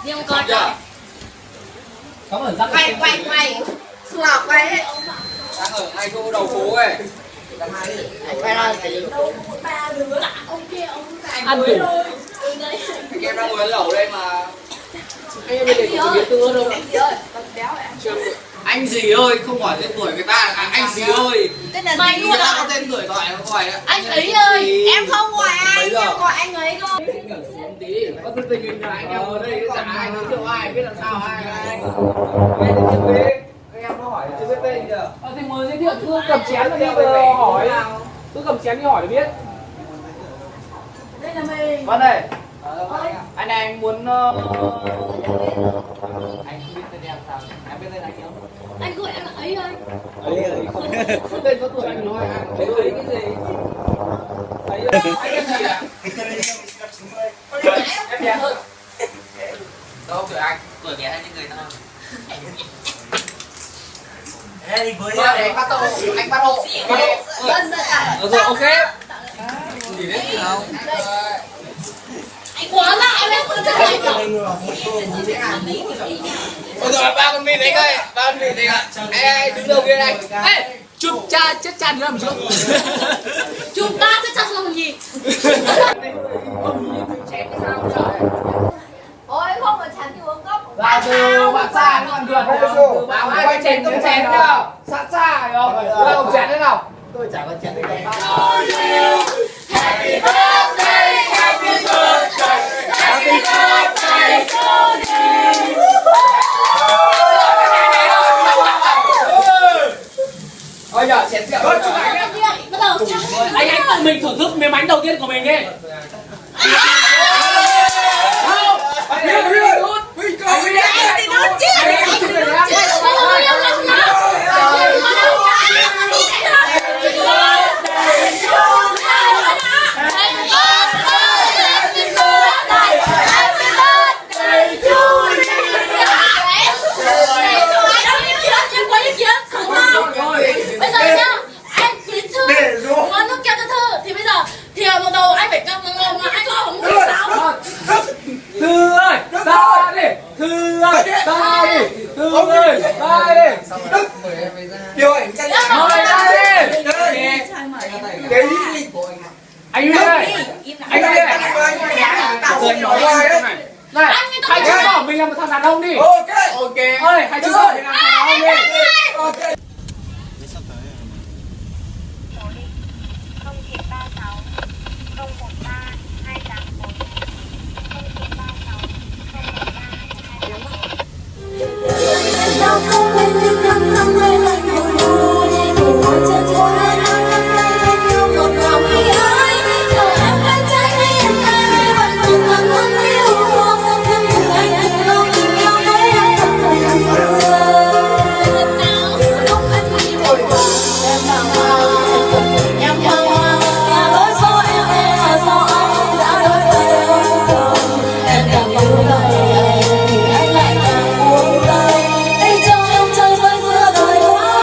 Nhưng con chưa? Có ở răng Quay Ngọc quay ấy. Đang ở ngay chỗ đầu phố ấy. Quay ra tí. ăn thử. Anh em đang ngồi ăn lẩu đây mà. Anh em đây có biến tương đâu. Anh gì ơi, không hỏi tên tuổi người ta. Anh gì ơi. Mày Người ta có tên tuổi gọi không phải. Anh ấy ơi, em không gọi anh, em gọi anh ấy thôi. Xuống tí, có cái tình hình là anh em ở đây chả ai giới thiệu ai, biết làm sao ai. Anh em nó hỏi chưa biết tên chưa? Thì mới giới thiệu cứ cầm chén rồi đi hỏi. Cứ cầm chén đi hỏi để biết. Đây là mình. Vâng đây. Anh này anh muốn anh không biết tên em sao? Em biết tên anh không? Anh gọi em là ấy ơi. Ấy không. Tên có tuổi anh nói anh. Ấy cái gì? Anh em gì ạ? Em bé hơn. Đâu tuổi anh? Tuổi bé hay những người nào? Ê với anh bắt hộ. Anh bắt hộ. Rồi ok. Gì đấy không? Anh quá lại em không chơi anh rồi. Ôi rồi ba con mì đấy coi, ba con mì đấy ạ. Ê đứng đầu kia này. Ê chụp cha chết cha nữa làm trước. Chúng ta sẽ chắc làm gì? Ôi không phải chán thì uống cốc. Là từ bạn xa nó còn vượt từ báo hai cái chén tung chén nhá. Sát xa phải không? Đâu chén thế nào? Tôi chả có chén đây. Happy birthday, happy birthday, happy birthday to you. Ôi giờ chén rượu. Bắt đầu Anh tự mình thưởng thức miếng bánh đầu tiên của mình đi. Không. Anh đi đút. Anh đi đút chứ. Bây giờ nhá, anh quý Thư ngon nước keo cho Thư thì bây giờ thì một đầu anh phải cầm ngon mà anh cho một mũi sáo. Thư ơi, ra đi. Thư ơi, ra đi. Thư ơi, ra đi. Điều ảnh chân Mời ra đi. Anh Huy ơi. Anh Huy ơi. Cười nói hoài đấy. Này, hãy chứng tỏ mình là một thằng đàn ông đi. Ok. Ơi, hãy chứng tỏ mình là một thằng đàn ông đi. Ok.